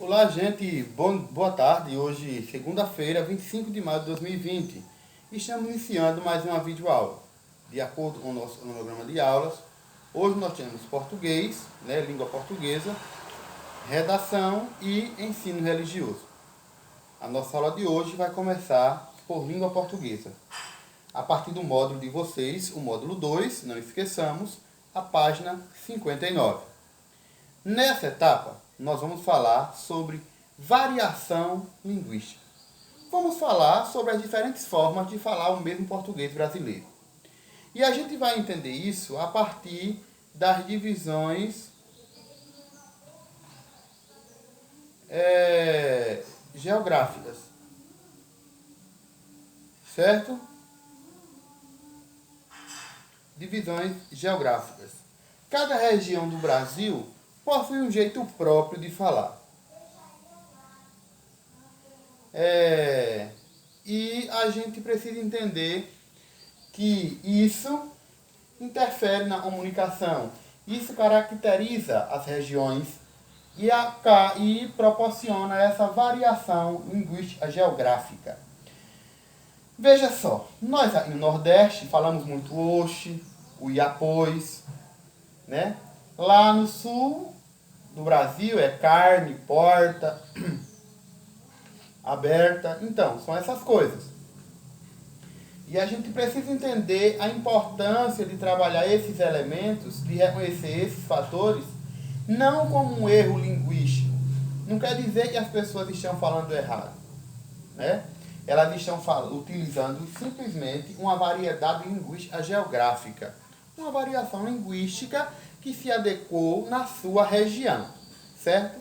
Olá, gente. Boa tarde. Hoje, segunda-feira, 25 de maio de 2020. Estamos iniciando mais uma videoaula. De acordo com o nosso cronograma de aulas, hoje nós temos português, língua portuguesa, redação e ensino religioso. A nossa aula de hoje vai começar por língua portuguesa. A partir do módulo de vocês, o módulo 2, não esqueçamos, a página 59. Nessa etapa, nós vamos falar sobre variação linguística. Vamos falar sobre as diferentes formas de falar o mesmo português brasileiro. E a gente vai entender isso a partir das divisões geográficas. Certo? Divisões geográficas. Cada região do Brasil possui um jeito próprio de falar. E a gente precisa entender que isso interfere na comunicação. Isso caracteriza as regiões e proporciona essa variação linguística geográfica. Veja só, nós aqui no Nordeste falamos muito oxe, o iapôs, né? Lá no Sul do Brasil é carne, porta, aberta. Então, são essas coisas. E a gente precisa entender a importância de trabalhar esses elementos, de reconhecer esses fatores, não como um erro linguístico. Não quer dizer que as pessoas estão falando errado, né? Elas estão utilizando simplesmente uma variedade linguística geográfica. Uma variação linguística que se adequou na sua região, certo?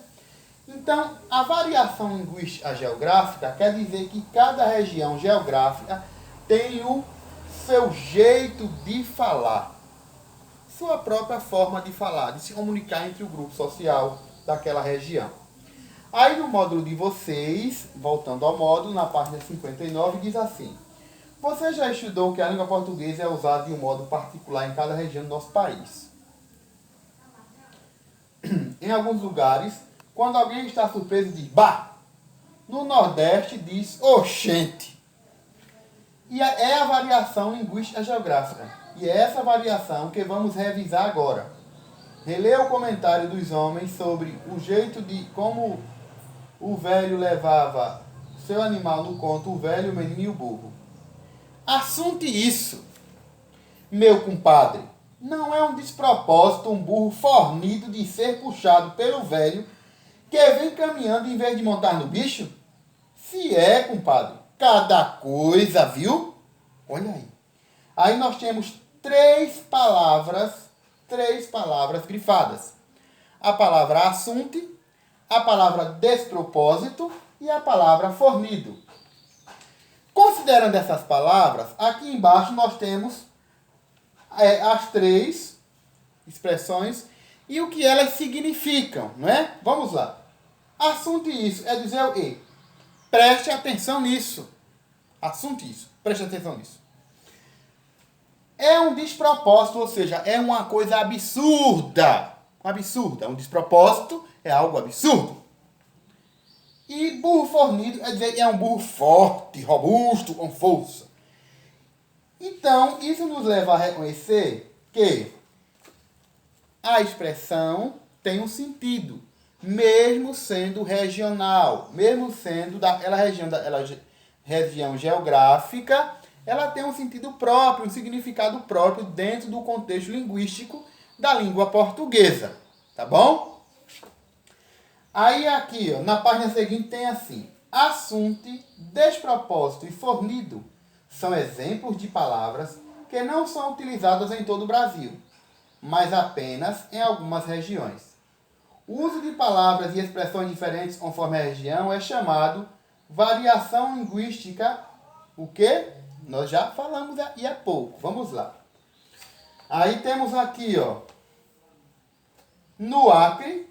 Então, a variação linguística geográfica quer dizer que cada região geográfica tem o seu jeito de falar, sua própria forma de falar, de se comunicar entre o grupo social daquela região. Aí no módulo de vocês, voltando ao módulo, na página 59, diz assim: você já estudou que a língua portuguesa é usada de um modo particular em cada região do nosso país. Em alguns lugares, quando alguém está surpreso, diz bah. No Nordeste diz oxente. E é a variação linguística geográfica. E é essa variação que vamos revisar agora. Relê o comentário dos homens sobre o jeito de como o velho levava seu animal no conto O Velho, o Menino e o Burro. Assunte isso, meu compadre. Não é um despropósito um burro fornido de ser puxado pelo velho que vem caminhando em vez de montar no bicho? Se é, compadre, cada coisa, viu? Olha aí. Aí nós temos três palavras grifadas. A palavra assunte, a palavra despropósito e a palavra fornido. Considerando essas palavras, aqui embaixo nós temos as três expressões e o que elas significam, não é? Vamos lá. Assunte isso é dizer o quê? Preste atenção nisso. Assunte isso. Preste atenção nisso. É um despropósito, ou seja, é uma coisa absurda. Absurda. Um despropósito é algo absurdo. E burro fornido é dizer que é um burro forte, robusto, com força. Então, isso nos leva a reconhecer que a expressão tem um sentido, mesmo sendo regional, mesmo sendo daquela região geográfica, ela tem um sentido próprio, um significado próprio dentro do contexto linguístico da língua portuguesa. Tá bom? Aí aqui, na página seguinte tem assim: assunte, despropósito e fornido são exemplos de palavras que não são utilizadas em todo o Brasil, mas apenas em algumas regiões. O uso de palavras e expressões diferentes conforme a região é chamado variação linguística. O quê? Nós já falamos aí há pouco. Vamos lá. Aí temos aqui, no Acre,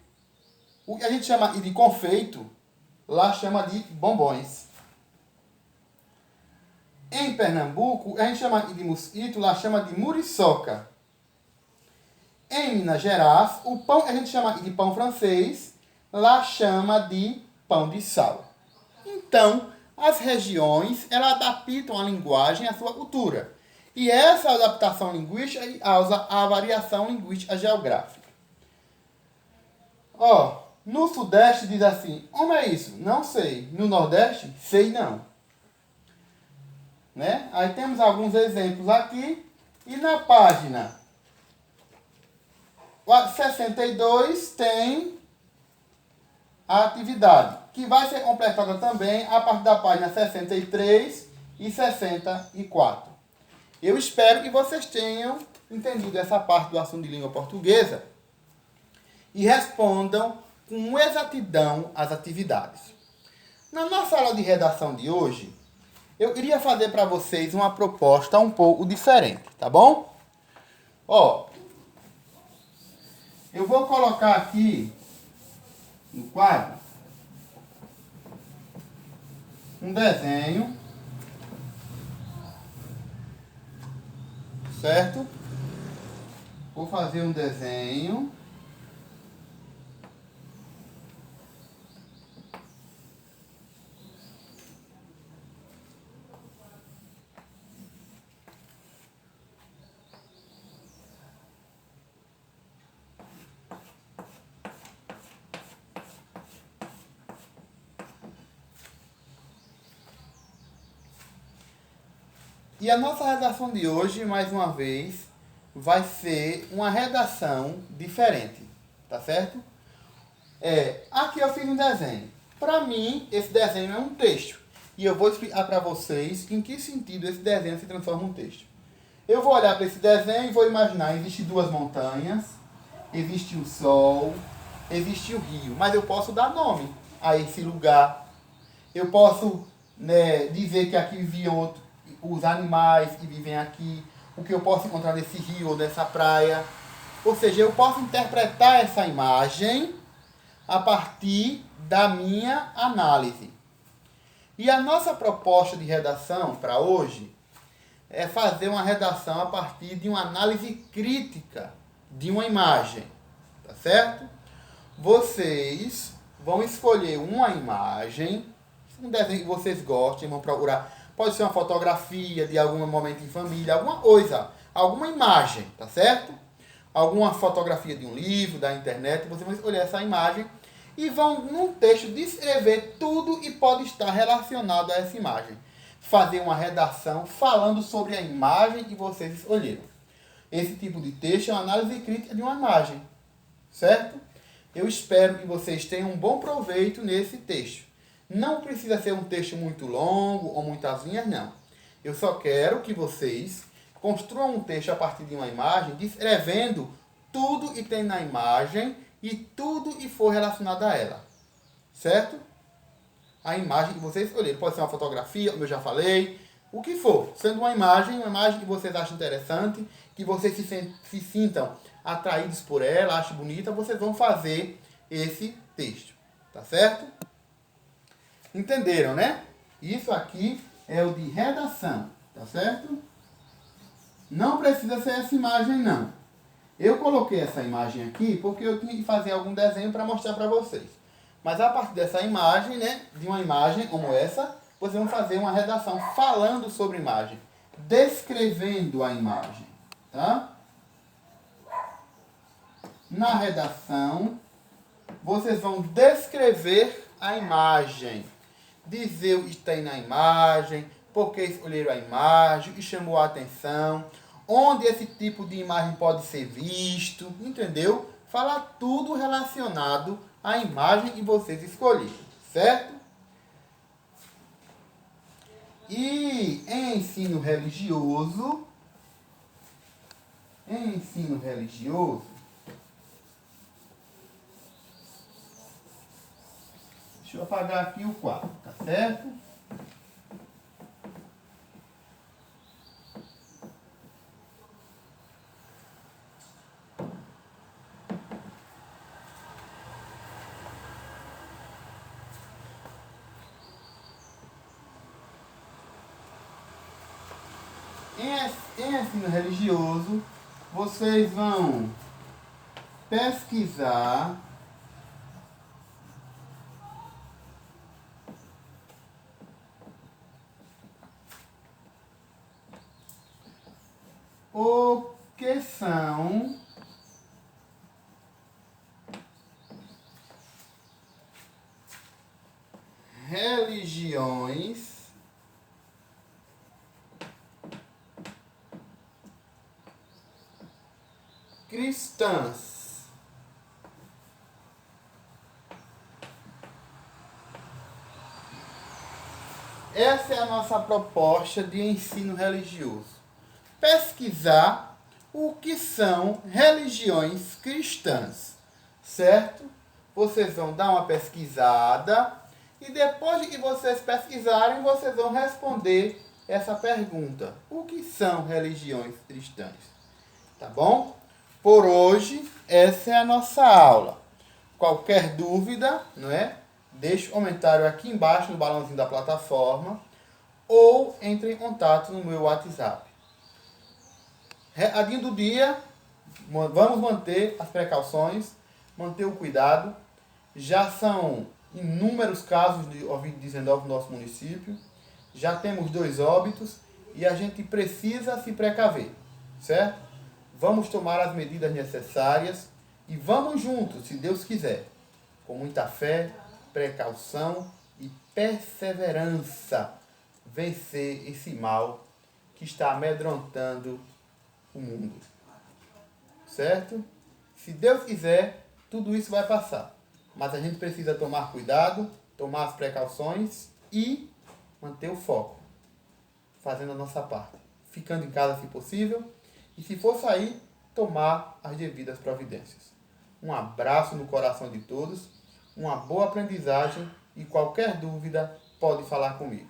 o que a gente chama de confeito, lá chama de bombons. Em Pernambuco, a gente chama de mosquito, lá chama de muriçoca. Em Minas Gerais, o pão que a gente chama de pão francês, lá chama de pão de sal. Então, as regiões, elas adaptam a linguagem à sua cultura. E essa adaptação linguística causa a variação linguística geográfica. Ó, no Sudeste diz assim, como é isso? Não sei. No Nordeste, sei não. Né? Aí temos alguns exemplos aqui. E na página 62 tem a atividade, que vai ser completada também a partir da página 63 e 64. Eu espero que vocês tenham entendido essa parte do assunto de língua portuguesa e respondam com exatidão as atividades. Na nossa aula de redação de hoje, eu queria fazer para vocês uma proposta um pouco diferente, tá bom? Ó, eu vou colocar aqui no quadro um desenho, certo? Vou fazer um desenho. E a nossa redação de hoje, mais uma vez, vai ser uma redação diferente, tá certo? Aqui eu fiz um desenho. Para mim, esse desenho é um texto. E eu vou explicar para vocês em que sentido esse desenho se transforma em um texto. Eu vou olhar para esse desenho e vou imaginar, existem duas montanhas, existe o sol, existe o rio. Mas eu posso dar nome a esse lugar. Eu posso, né, dizer que aqui viviam os animais que vivem aqui, o que eu posso encontrar nesse rio ou nessa praia. Ou seja, eu posso interpretar essa imagem a partir da minha análise. E a nossa proposta de redação para hoje é fazer uma redação a partir de uma análise crítica de uma imagem, tá certo? Vocês vão escolher uma imagem, um desenho que vocês gostem, vão procurar. Pode ser uma fotografia de algum momento em família, alguma coisa, alguma imagem, tá certo? Alguma fotografia de um livro, da internet, vocês vão escolher essa imagem e vão, num texto, descrever tudo que pode estar relacionado a essa imagem. Fazer uma redação falando sobre a imagem que vocês escolheram. Esse tipo de texto é uma análise crítica de uma imagem, certo? Eu espero que vocês tenham um bom proveito nesse texto. Não precisa ser um texto muito longo ou muitas linhas, não. Eu só quero que vocês construam um texto a partir de uma imagem, descrevendo tudo que tem na imagem e tudo que for relacionado a ela. Certo? A imagem que vocês escolheram. Pode ser uma fotografia, como eu já falei, o que for. Sendo uma imagem que vocês acham interessante, que vocês se sintam atraídos por ela, achem bonita, vocês vão fazer esse texto. Tá certo? Entenderam, né? Isso aqui é o de redação, tá certo? Não precisa ser essa imagem, não. Eu coloquei essa imagem aqui porque eu tinha que fazer algum desenho para mostrar para vocês. Mas a partir dessa imagem, né, de uma imagem como essa, vocês vão fazer uma redação falando sobre a imagem, descrevendo a imagem, tá? Na redação, vocês vão descrever a imagem. Dizer o que tem na imagem, por que escolheram a imagem, o que chamou a atenção, onde esse tipo de imagem pode ser visto, entendeu? Falar tudo relacionado à imagem que vocês escolheram, certo? E em ensino religioso, deixa eu apagar aqui o quadro, tá certo? Em ensino religioso, vocês vão pesquisar que são religiões cristãs. Essa é a nossa proposta de ensino religioso. Pesquisar o que são religiões cristãs, certo? Vocês vão dar uma pesquisada e depois de que vocês pesquisarem, vocês vão responder essa pergunta. O que são religiões cristãs? Tá bom? Por hoje, essa é a nossa aula. Qualquer dúvida, não é? Deixe um comentário aqui embaixo no balãozinho da plataforma ou entre em contato no meu WhatsApp. Recadinho do dia, vamos manter as precauções, manter o cuidado. Já são inúmeros casos de Covid-19 no nosso município. Já temos 2 óbitos e a gente precisa se precaver, certo? Vamos tomar as medidas necessárias e vamos juntos, se Deus quiser, com muita fé, precaução e perseverança, vencer esse mal que está amedrontando o mundo. Certo? Se Deus quiser, tudo isso vai passar. Mas a gente precisa tomar cuidado, tomar as precauções e manter o foco, fazendo a nossa parte, ficando em casa se possível e, se for sair, tomar as devidas providências. Um abraço no coração de todos, uma boa aprendizagem e qualquer dúvida pode falar comigo.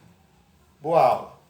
Boa aula!